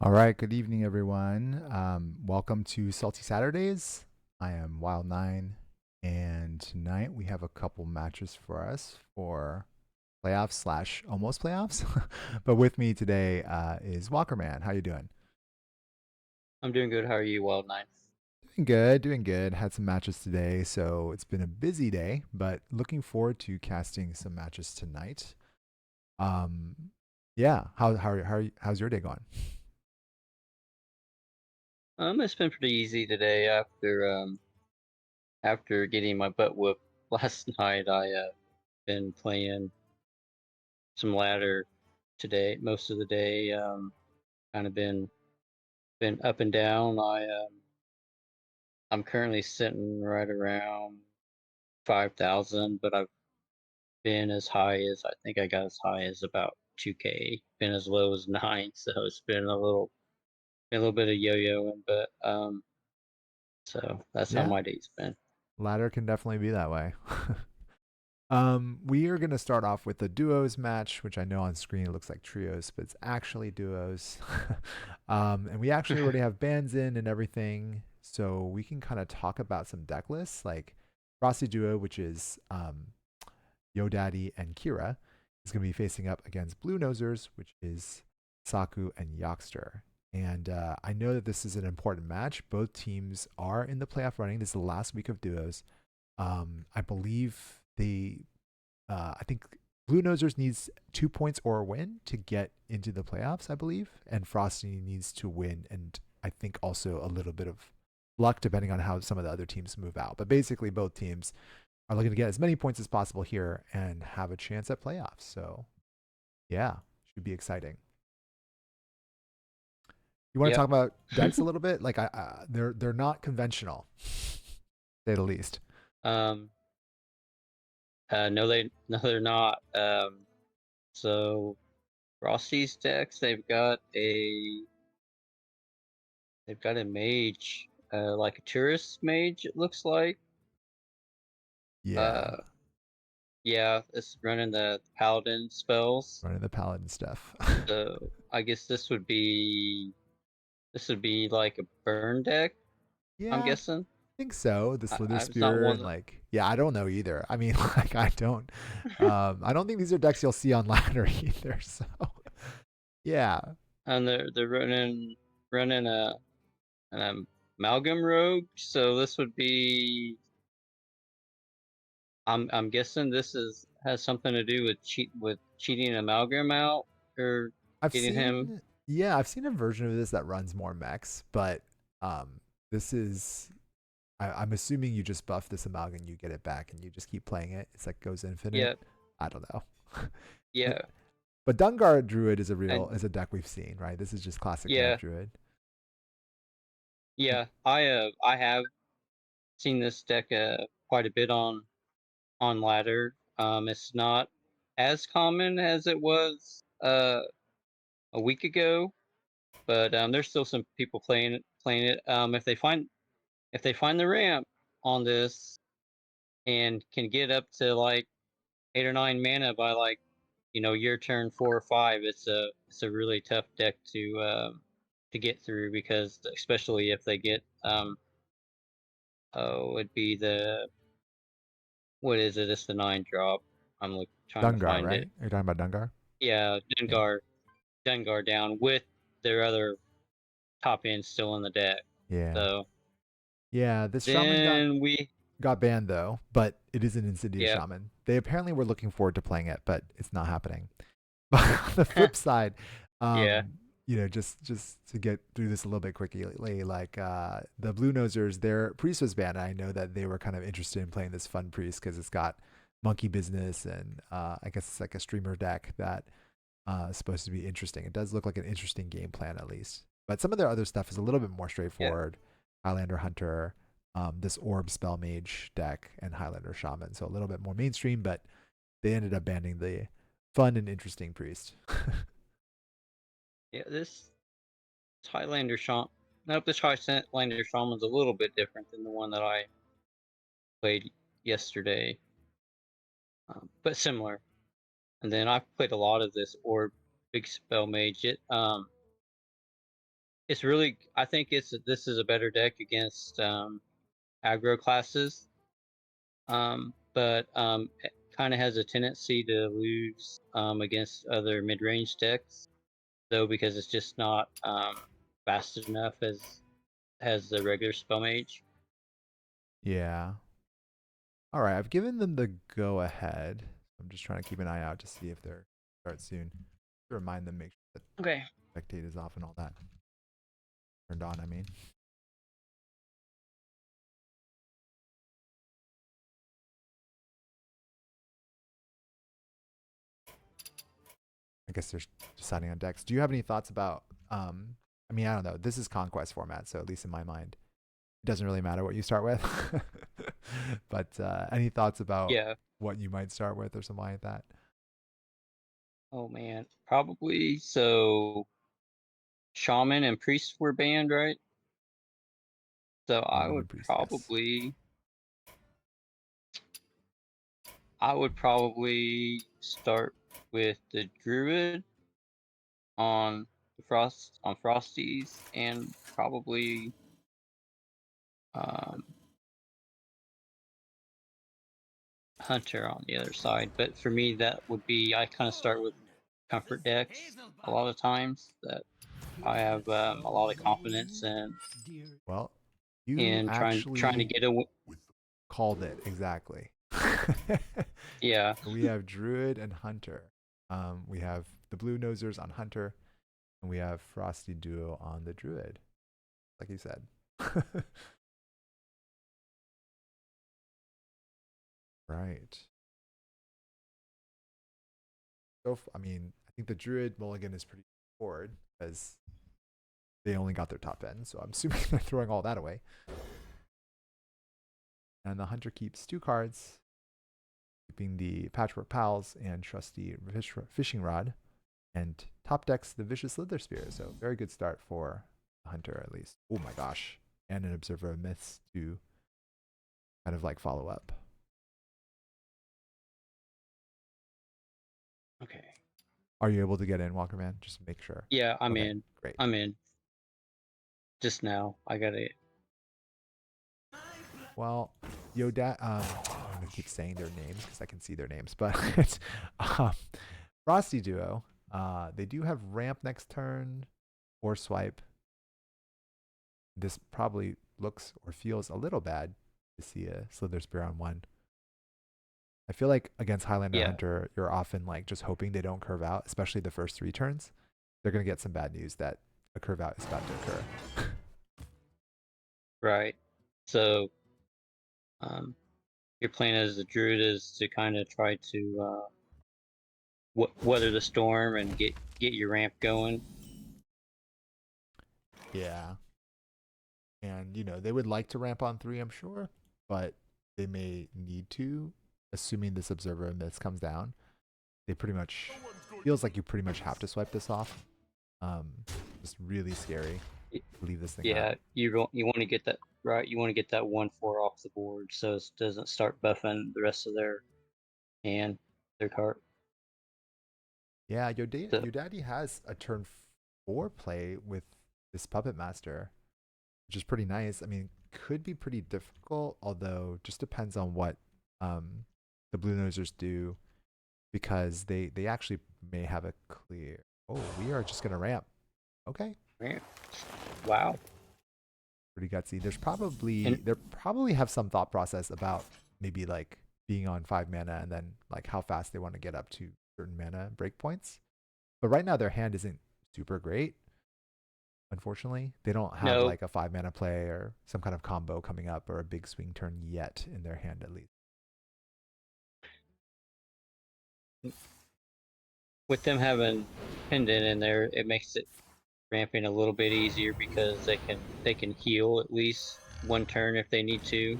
All right, good evening, everyone. Welcome to Salty Saturdays. I am Wild9, and tonight we have a couple matches for us for playoffs slash almost playoffs. But with me today is Walkerman. How you doing? I'm doing good. How are you, Wild9? Doing good, doing good. Had some matches today, so it's been a busy day, but looking forward to casting some matches tonight. Um, yeah. How's your day going? It's been pretty easy today after getting my butt whooped last night. I been playing some ladder today, most of the day. Kind of been up and down. I'm currently sitting right around 5,000, but I've been as high as I think I got as high as about 2K. Been as low as 9, so it's been a little bit of yo-yoing, but so that's how Yeah, my day's been. ladder can definitely be that way. We are going to start off with the duos match, which I know on screen it looks like trios, but it's actually duos. And we actually already have bands in and everything, so we can kind of talk about some deck lists, like Frosty Duo, which is Yo Daddy and Kira, is going to be facing up against Blue Nosers, which is Saku and Yockster. And I know that this is an important match. Both teams are in the playoff running. This is the last week of duos. I believe I think Blue Nosers needs 2 points or a win to get into the playoffs, I believe. And Frosty needs to win. And I think also a little bit of luck depending on how some of the other teams move out. But basically, both teams are looking to get as many points as possible here and have a chance at playoffs. So, yeah, should be exciting. You want to Yep. talk about decks a little bit? Like, they're not conventional, say the least. Um, no, they're not. So Frosty's decks, they've got a mage, like a tourist mage. It looks like. Yeah, Uh, yeah, it's running the paladin spells. running the paladin stuff. So I guess this would be like a burn deck. I'm Yeah, guessing. think so. The Slither It's not Spear one. and like, yeah, I don't know either. I mean, like, I don't think these are decks you'll see on ladder either. So, yeah, And they're running an amalgam rogue. So this would be. I'm guessing this has something to do with cheating amalgam out or I've getting him. seen, yeah, I've seen a version of this that runs more mechs, but um, this is I'm assuming you just buff this Amalgam, you get it back, and you just keep playing it. It's like goes infinite. Yeah, I don't know. yeah, But Dungar Druid and is a deck we've seen, right? This is just classic draft yeah, Druid. yeah. I have seen this deck quite a bit on ladder. It's not as common as it was a week ago, but there's still some people playing it. If they find the ramp on this and can get up to like 8 or 9 mana by like your turn 4 or 5, it's a really tough deck to get through because especially if they get it'd be the what is it? It's the 9 drop. I'm like trying to Dungar, find right? it. You're talking about Dungar? Yeah, Yeah. Dengar down with their other top end still in the deck. Yeah. So Yeah. This shaman then we got banned though, but it is an Insidious yeah. shaman. They apparently were looking forward to playing it, but it's not happening. But on the flip side, Yeah, just to get through this a little bit quickly, like the Blue Nosers, their priest was banned. I know that they were kind of interested in playing this fun priest because it's got monkey business and I guess it's like a streamer deck that is supposed to be interesting. It does look like an interesting game plan at least. But some of their other stuff is a little bit more yeah, straightforward. Highlander Hunter, this Orb Spell Mage deck, and Highlander Shaman. So a little bit more mainstream, but they ended up banning the fun and interesting priest. yeah. This Highlander Shaman. Nope, this Highlander Shaman's a little bit different than the one that I played yesterday, but similar. And then I've played a lot of this Orb Big Spell Mage. It's really I think this is a better deck against aggro classes, but it kind of has a tendency to lose against other mid range decks, though because it's just not fast enough as the regular spell mage. Yeah. All right. I've given them the go ahead. I'm just trying to keep an eye out to see if they're start soon. To remind them, make sure Okay. that spectate is off and all that turned on. I mean, I guess they're deciding on decks. Do you have any thoughts about? I mean, I don't know. This is conquest format, so at least in my mind, it doesn't really matter what you start with. But any thoughts about Yeah. what you might start with or something like that? Oh man. Probably so. Shaman and priest were banned, right? So Shaman and priest, yes. I would probably start with the druid on Frosties and probably um, hunter on the other side. But for me, that would be I kind of start with comfort decks a lot of times that I have a lot of confidence Well, you in trying to actually get a called it exactly. yeah. We have Druid and Hunter. We have the Blue Nosers on Hunter, and we have Frosty Duo on the Druid, like you said. Right. So, I mean, I think the Druid mulligan is pretty forward because they only got their top end, so I'm assuming they're throwing all that away. And the Hunter keeps 2 cards, keeping the Patchwork Pals and Trusty Fishing Rod, and top decks the Vicious Slither Spear. So very good start for the Hunter at least. Oh my gosh. And an Observer of Myths to kind of like follow up. Okay. Are you able to get in, Walker Man? Just make sure. Yeah, I'm Okay, in. great. I'm in. Just now. I gotta. Well, Yoda, I'm gonna keep saying their names because I can see their names, but it's um, Frosty Duo. They do have ramp next turn or swipe. This probably looks or feels a little bad to see a Slither Spear on one. I feel like against Highlander Yeah. Hunter, you're often like just hoping they don't curve out, especially the first 3 turns. They're gonna get some bad news that a curve out is about to occur. Right. So Your plan as the druid is to kind of try to weather the storm and get your ramp going. Yeah. And, they would like to ramp on 3, I'm sure, but they may need to, assuming this Observer Myths comes down. They pretty much, feels like you pretty much have to swipe this off. Um, just really scary to leave this thing up. Yeah, you want to get that right. You want to get that 1/4 off the board so it doesn't start buffing the rest of their hand, their cart. Yeah, So your daddy has a turn 4 play with this Puppet Master, which is pretty nice. I mean, could be pretty difficult, although just depends on what the Blue Nosers do, because they actually may have a clear. Oh, we are just gonna ramp. Okay, man, wow. pretty gutsy. And There probably have some thought process about maybe like being on 5 mana and then like how fast they want to get up to certain mana breakpoints. But right now their hand isn't super great. Unfortunately, they don't have no, like a 5 mana play or some kind of combo coming up or a big swing turn yet in their hand at least. with them having pendant in there, it makes it ramping a little bit easier because they can heal at least one turn if they need to.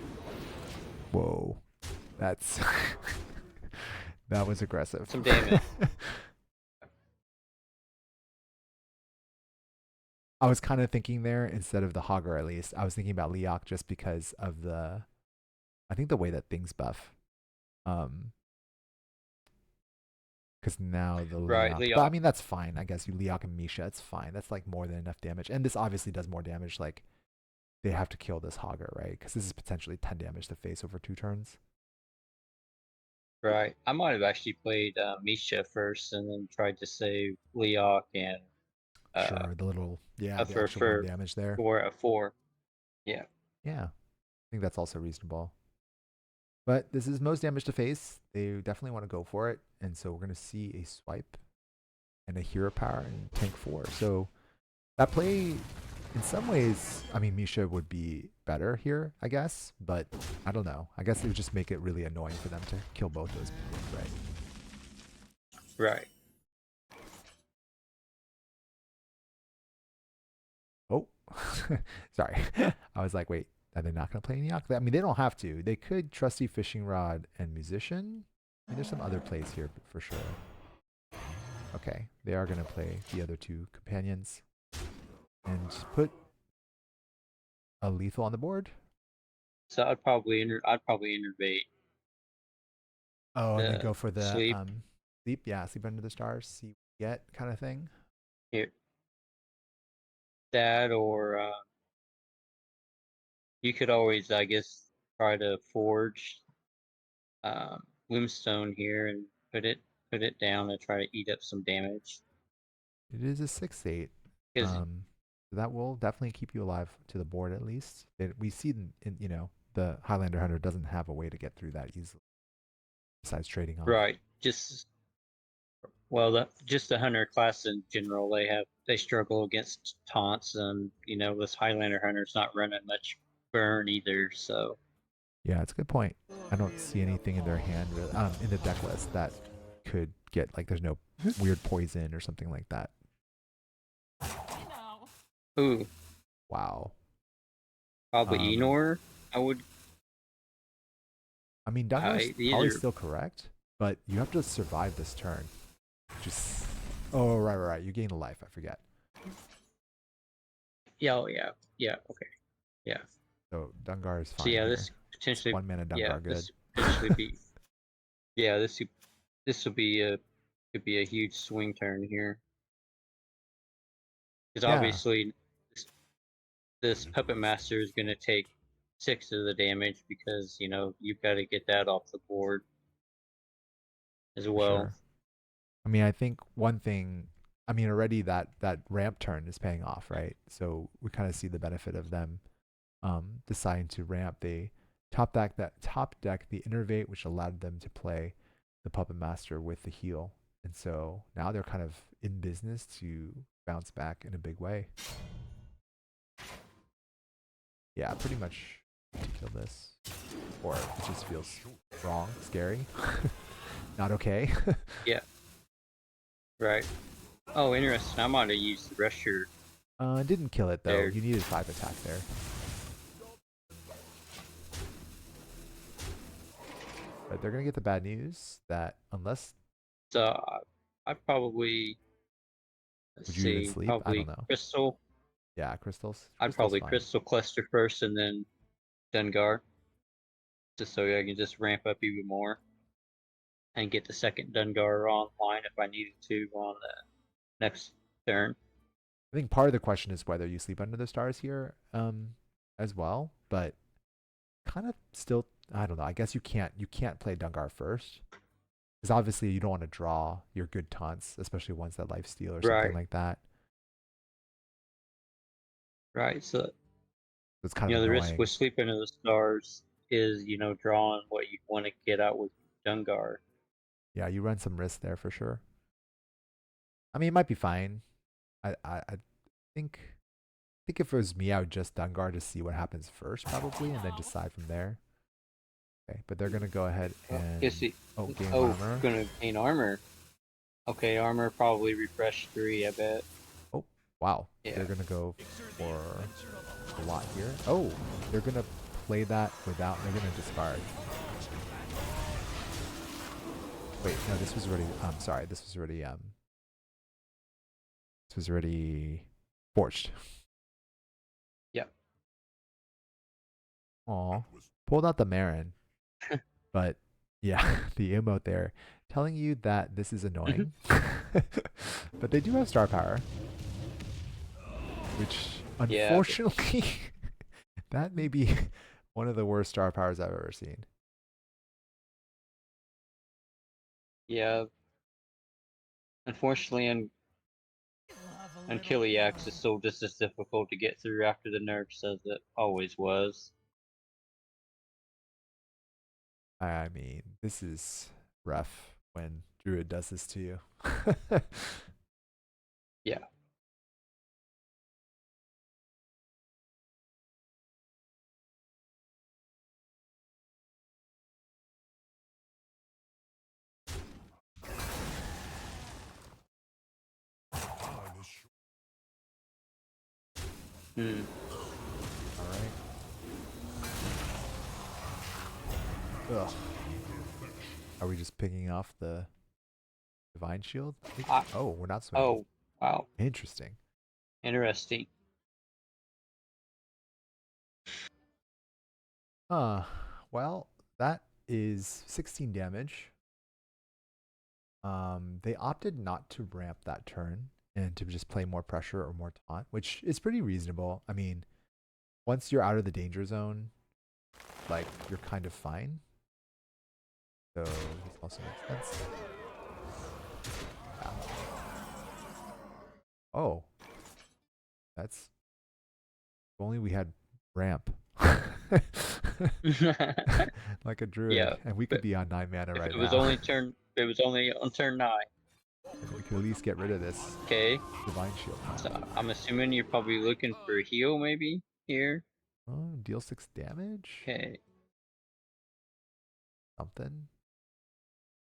Whoa, that's that was aggressive. Some damage. I was kind of thinking there instead of the Hogger at least. I was thinking about Leok just because of I think the way that things buff. Um, because now the Right, Leok, but I Leo. mean that's fine. I guess you Leok and Misha, it's fine. That's like more than enough damage, and this obviously does more damage. Like they have to kill this Hogger, right? Because this is potentially 10 damage to face over 2 turns. Right. I might have actually played Misha first and then tried to save Leok and uh Sure, the for extra 1 for damage there. for a 4. Yeah. Yeah, I think that's also reasonable. But this is most damage to face. They definitely want to go for it, and so we're gonna see a swipe and a hero power and tank 4. So that play, in some ways, I mean, Misha would be better here, I guess, but I don't know. I guess it would just make it really annoying for them to kill both those minions, right? Right. Oh, sorry. I was like, wait, are they not going to play any Yak? I mean, they don't have to. They could Trusty Fishing Rod and Musician. I mean, there's some other plays here for sure. Okay, they are going to play the other 2 companions and put a lethal on the board. So I'd probably innervate Oh, and then the go for the sleep sleep. Yeah, sleep under the stars. See what you get kind of thing. here. That or you could always, I guess, try to forge Wimstone here and put it down and try to eat up some damage. It is a 6/8. Because Um, so that will definitely keep you alive to the board at least. We see the Highlander Hunter doesn't have a way to get through that easily besides trading off. right, just the hunter class in general, they struggle against taunts, and this Highlander hunter's not running much burn either. So Yeah, it's a good point. I don't see anything in their hand in the deck list that could get like there's no weird poison or something like that. ooh, Wow. probably Um, Enor. I would I mean, Dungar's I probably either still correct, but you have to survive this turn. Just oh right. You gain a life. I forget. yeah, oh, yeah, okay, yeah. So Dungar is So fine yeah, here. this It's potentially 1 mana yeah Dungar good. this potentially be yeah this will be a could be a huge swing turn here because Yeah, obviously this puppet master is going to take 6 of the damage because you've got to get that off the board as for well. sure. I mean, I think one thing. I mean, already that ramp turn is paying off, right? So we kind of see the benefit of them deciding to ramp. They top deck the innervate, which allowed them to play the puppet master with the heal, and so now they're kind of in business to bounce back in a big way. Yeah, pretty much to kill this. or it just feels wrong, scary, not okay. Yeah. Right. Oh, interesting. I might have used the Resher Didn't kill it though. there. You needed 5 attack there. But they're gonna get the bad news that unless So I probably, let's would you even see, sleep? I don't probably know. Crystal. Yeah, crystals. I'd Crystals probably fine. Crystal Cluster first and then Dungar, just so I can just ramp up even more and get the second Dungar online if I needed to on the next turn. I think part of the question is whether you sleep under the stars here, as well. But kind of still, I don't know. I guess you can't play Dungar first because obviously you don't want to draw your good taunts, especially ones that life steal or something Right. like that. Right. So So it's kind of the risk annoying. with sleeping under the stars is drawing what you want to get out with Dungar. Yeah, you run some risk there for sure. I mean, it might be fine. I think think if it was me, I would just Dungar to see what happens first, probably, and then decide from there. Okay, but they're gonna go ahead Guess and it. gain Oh, armor. gonna gain armor. Okay, armor probably refresh 3. I bet. Oh, wow, they're Yeah. gonna go for a lot here. Oh, they're gonna play that without. They're gonna discard. Wait, no, this was already. I'm sorry, this was already forged. Yep. Aw, pulled out the Marin, but yeah, the emote there telling you that this is annoying. But they do have star power, which Yeah. unfortunately that may be one of the worst star powers I've ever seen. Yeah. Unfortunately, and Kiliax is still just as difficult to get through after the nerfs as it always was. I mean, this is rough when Druid does this to you. Yeah. Hmm. All right. Ugh. Are we just picking off the divine shield? I, Oh, we're not swinging. oh, wow. Interesting. Interesting. Uh, well, that is 16 damage. They opted not to ramp that turn and to just play more pressure or more taunt, which is pretty reasonable. I mean, once you're out of the danger zone, like you're kind of fine. So this also makes sense. Yeah. Oh, that's if only we had ramp. Like a druid, Yeah. and we could But be on 9 mana if right it was now. only turn, if it was only on turn 9. And we could at least get rid of this Okay. divine shield So penalty. I'm assuming you're probably looking for a heal maybe here. Oh, deal 6 damage? Okay. Something?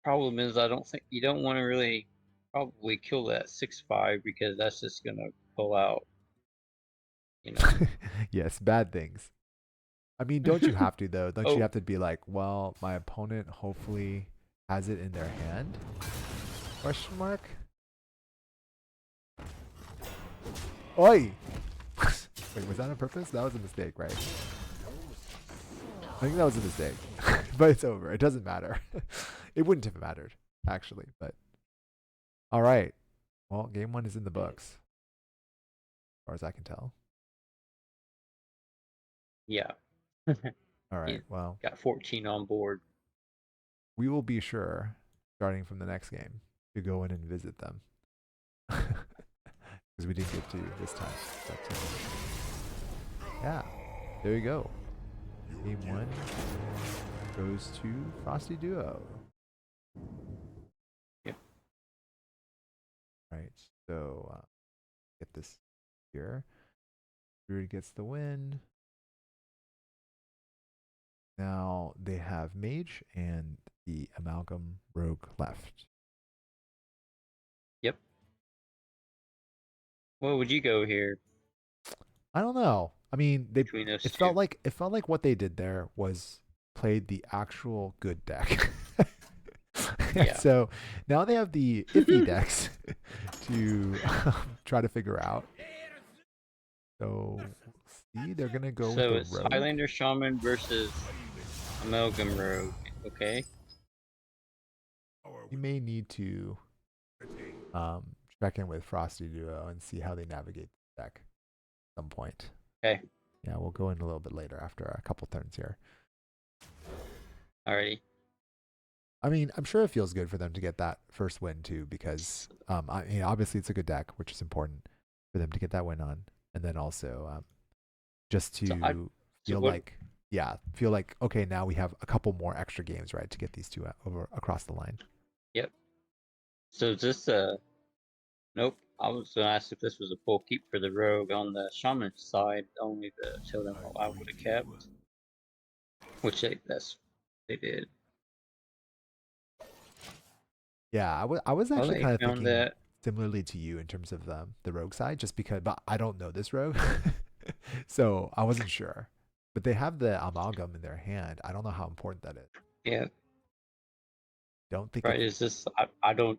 Problem is, I don't think you don't want to really probably kill that 6/5 because that's just gonna pull out. You know. Yes, bad things. I mean, don't you have to though? Don't you Oh. have to be like, well, my opponent hopefully has it in their hand? Question mark? Oi! Wait, was that on purpose? That was a mistake, right? I think that was a mistake. But it's over. It doesn't matter. It wouldn't have mattered, actually. But all right. Well, game 1 is in the books, as far as I can tell. Yeah. All right. You Well, got 14 on board. we will be sure, starting from the next game, to go in and visit them. Because we didn't get to this time. But yeah, there you go. Game 1 goes to Frosty Duo. Yep. Right. So get this here. Druid gets the win. now they have Mage and the Amalgam Rogue left. Yep. What would you go here I don't know. I mean, they between those it two? felt like what they did there was played the actual good deck. Yeah. So now they have the iffy decks to try to figure out. So we'll see, they're gonna go with So the it's Rogue. Highlander Shaman versus Amalgam Rogue. Okay. We may need to check in with Frosty Duo and see how they navigate the deck at some point. Okay. Yeah, we'll go in a little bit later after a couple turns here. Alrighty. I mean, I'm sure it feels good for them to get that first win too, because obviously it's a good deck, which is important for them to get that win on, and then also just So I. to So feel what? like, yeah, feel like okay, now we have a couple more extra games, right, to get these two over across the line. Yep. So is this Nope. I was gonna ask if this was a full keep for the Rogue on the Shaman side. Only the Totem I would have kept, which they did. Yeah, I was Oh, actually they kind of found thinking that. similarly to you in terms of the rogue side, just because, but I don't know this rogue, so I wasn't sure. But they have the amalgam in their hand. I don't know how important that is. Yeah. Don't think Right. it's Is this? I don't.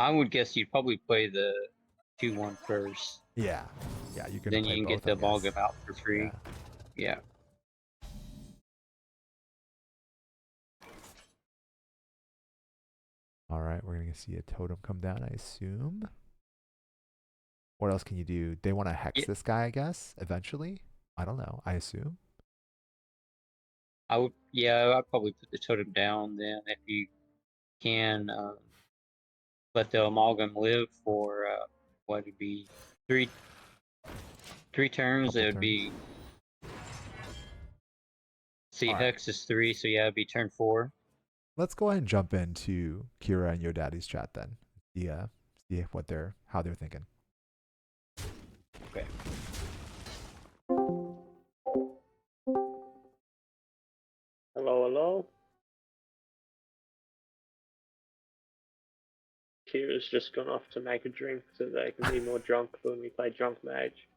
I would guess you'd probably play the 2-1 first. yeah, yeah. You're gonna Then play you can get both, I the guess. Amalgam out for Yeah. free. Yeah. All right, we're gonna see a totem come down, I assume. What else can you do? They want to hex Yeah. this guy, I guess, eventually. I don't know. I assume. I would. Yeah. I'd probably put the Totem down then if you can. Let the Amalgam live for what would be three three turns. It Couple would turns. be. See, All right. Hex is 3, so yeah, it'd be turn 4. Let's go ahead and jump into Kira and Yo Daddy's chat then. Yeah. See what they're how they're thinking. Okay. Hello, hello. Kira's just gone off to make a drink so that I can be more drunk for when we play Drunk Mage.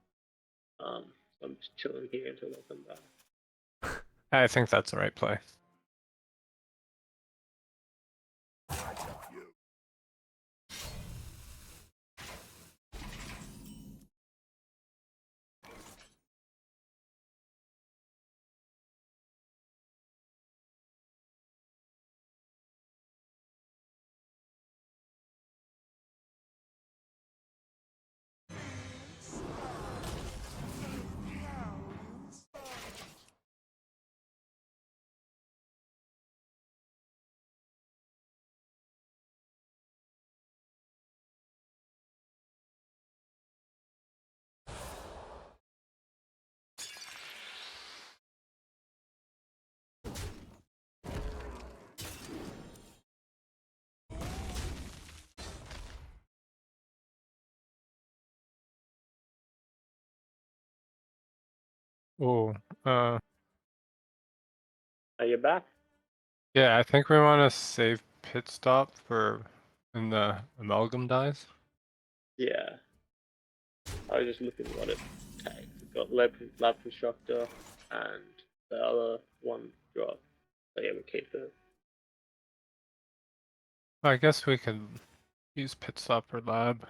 So I'm just chilling here until they come back. I think that's the right play. Oh, Are you back? yeah, I think we want to save pit stop for when the amalgam dies. Yeah. I was just looking what it takes. We've got lab constructor and the other one drop. So yeah, we keep it. I guess we could use pit stop for lab.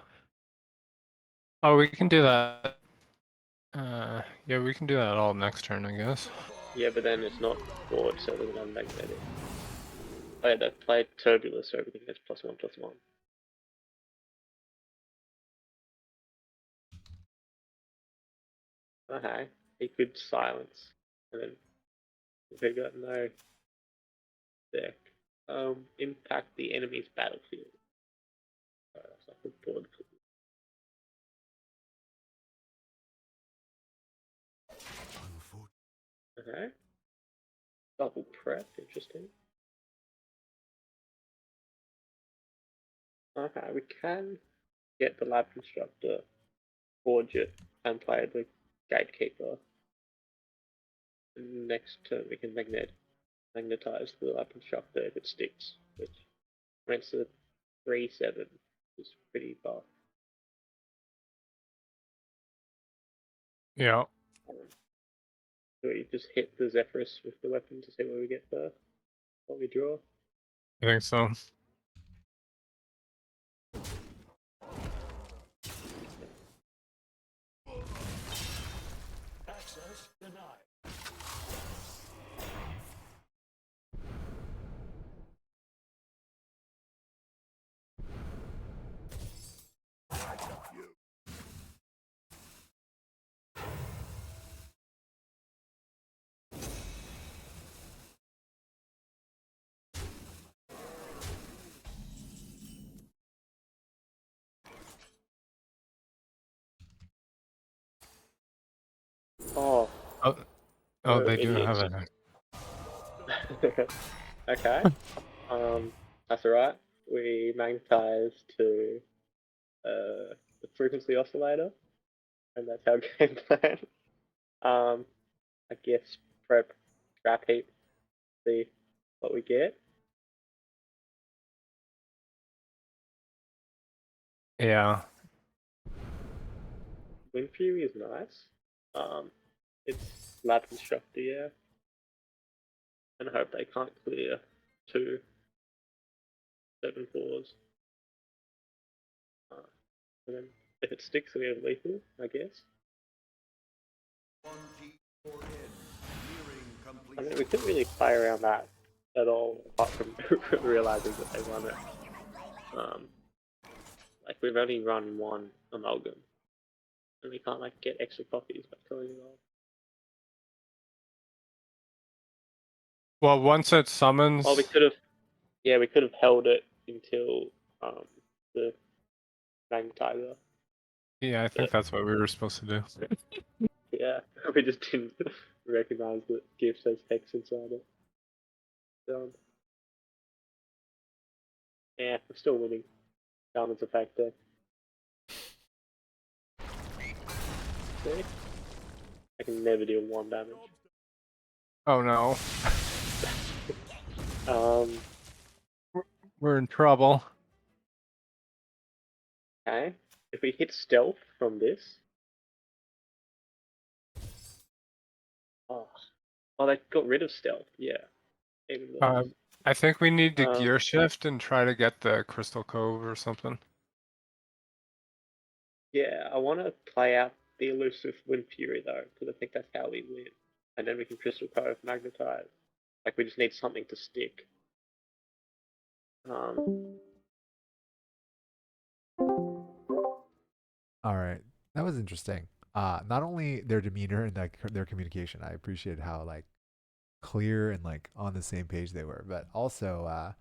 Oh, we can do that. Yeah, we can do that all next turn, I guess. Yeah, but then it's not forward, so it doesn't have magnetic. Oh yeah, they played turbulence, so everything gets +1/+1. Okay. He could silence. And then if they got no deck. Impact the enemy's battlefield. So I put board. Okay. Double prep, interesting. Okay, we can get the lab constructor, forge it, and play the gatekeeper. Next turn we can magnetize the weapon shafter if it sticks, which rents a 3/7 is pretty buff. Yeah, So we just hit the Zephyrus with the weapon to see what we get first, what we draw. I think so. Oh, Oh, we're they do have idiots. it. Okay. That's alright. We magnetize to the frequency oscillator, and that's our game plan. I guess prep trap heap, see what we get. Yeah, Wind Fury is nice. It's lab constructor, yeah. And I hope they can't clear 2/7/4s. And then if it sticks, we have lethal, I guess. I mean, we couldn't really play around that at all, apart from realizing that they won it. Like we've only run one amalgam, and we can't like get extra copies by killing it all. well, once it summons, Oh, we could have, yeah, we could have held it until the magnetizer. yeah, I think But that's what we were supposed to do. yeah, we just didn't recognize that gift has hex inside it. Yeah, we're still winning. Diamond's a factor. See? I can never deal 1 damage. Oh no, Um, we're in trouble. okay. If we hit stealth from this. Oh, they got rid of stealth, yeah. Even worse. I think we need to Um, gear shift and try to get the Crystal Cove or something. yeah, I want to play out the elusive Wind Fury though, because I think that's how we win. And then we can Crystal Cove magnetize. Like, we just need something to stick. Um, All right, that was interesting. Not only their demeanor and like their communication, I appreciated how like clear and like on the same page they were, but also,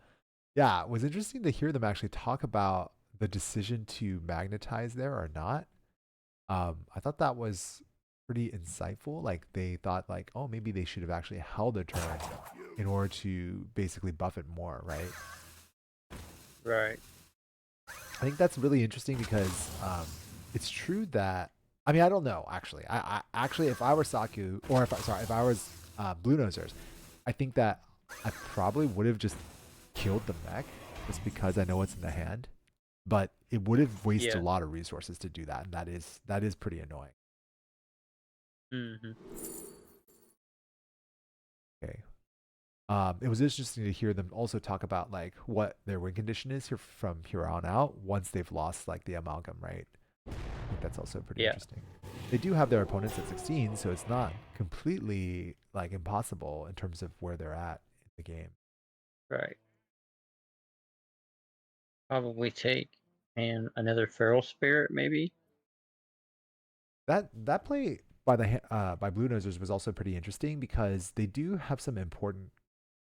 yeah, it was interesting to hear them actually talk about the decision to magnetize there or not. I thought that was pretty insightful. Like they thought like, oh, maybe they should have actually held their turn in order to basically buff it more, right? Right. I think that's really interesting because it's true that I mean I don't know actually. I actually if I were Saku or if I was Blue Nosers, I think that I probably would have just killed the mech just because I know what's in the hand. But it would have wasted Yeah. a lot of resources to do that, and that is pretty annoying. Mm-hmm. Okay. It was interesting to hear them also talk about like what their win condition is here from here on out once they've lost like the amalgam, right? I think that's also pretty Yeah. interesting. They do have their opponents at 16, so it's not completely like impossible in terms of where they're at in the game. Right. Probably take and another feral spirit, maybe. That play by Blue Nosers was also pretty interesting because they do have some important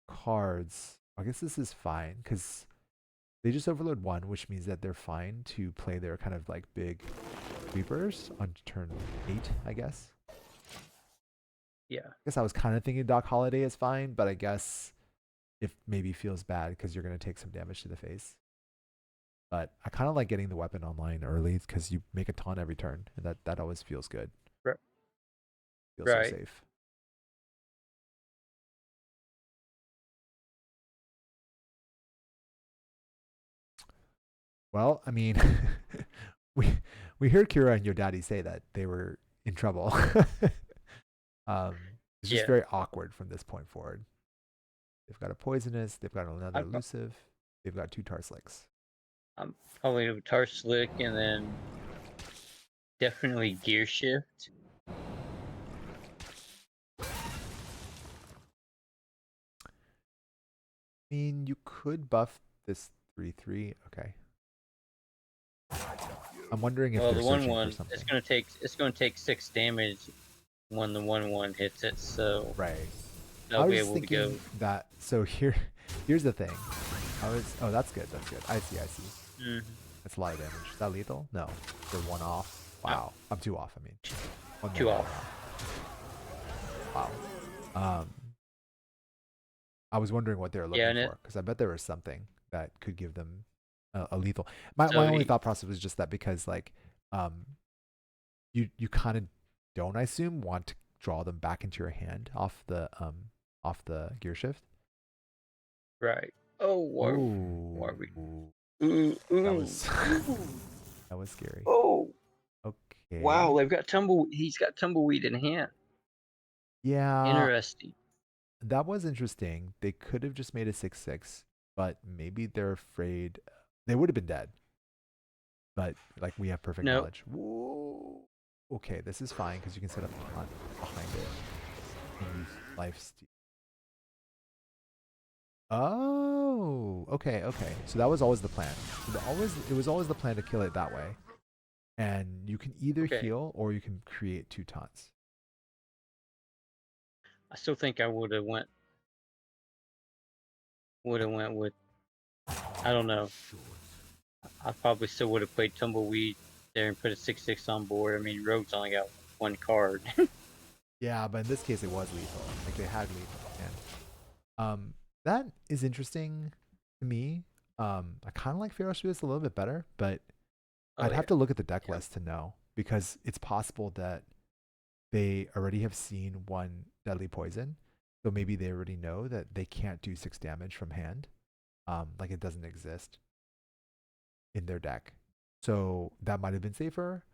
cards. I guess this is fine because they just overload 1, which means that they're fine to play their kind of like big sweepers on turn 8, I guess. Yeah. I guess I was kind of thinking Doc Holiday is fine, but I guess it maybe feels bad because you're going to take some damage to the face. But I kind of like getting the weapon online early because you make a ton every turn, and that always feels good. Right. Feels so Right. safe. Well, I mean, we we heard Kira and your daddy say that they were in trouble. um, it's just Yeah, very awkward from this point forward. They've got a poisonous. They've got another I'm, pro- elusive. They've got 2 Tarslicks. I'm probably a tar slick and then definitely gear shift. I mean, you could buff this 3/3. Okay. I'm wondering if Well, they're the one searching for one something. it's gonna take 6 damage when the 1/1 hits it, so Right. they'll I be was able to go. thinking that. So here's the thing. Oh, that's good. That's good. I see. Mhm. That's a lot of damage. Is that lethal? No. They're 1 off. Wow. I'm 2 off. I mean, 1 2 more off. Wow. I was wondering what they were Yeah, looking and it for because I bet there was something that could give them a lethal. My so only thought process was just that because like um you kind of don't, I assume, want to draw them back into your hand off the gear shift. right. Oh, war we. Ooh, Ooh, that ooh, was ooh. that was scary. Oh, wow! Okay. They've got He's got tumbleweed in hand. Yeah, Interesting. that was interesting. They could have just made a 6/6, but maybe they're afraid they would have been dead. But like we have perfect Nope. knowledge. Whoa. Okay, this is fine because you can set up a hunt behind it and use life steal. Oh, okay. So that was always the plan. So it was always the plan to kill it that way. And you can either Okay. heal or you can create 2 taunts. I still think I would have went with. I don't know. I probably still would have played tumbleweed there and put a 6/6 on board. I mean, Rogue's only got 1 card. Yeah, but in this case it was lethal. Like they had lethal. And that is interesting to me. I kind of like Pharaoh Spears a little bit better, but Oh I'd yeah. have to look at the deck Yeah. list to know because it's possible that they already have seen 1 deadly poison. So maybe they already know that they can't do 6 damage from hand. Like it doesn't exist in their deck. So that might have been safer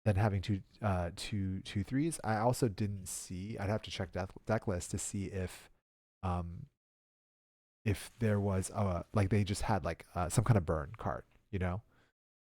than having two threes. I also didn't see. I'd have to check deck list to see if there was like they just had like some kind of burn card, you know,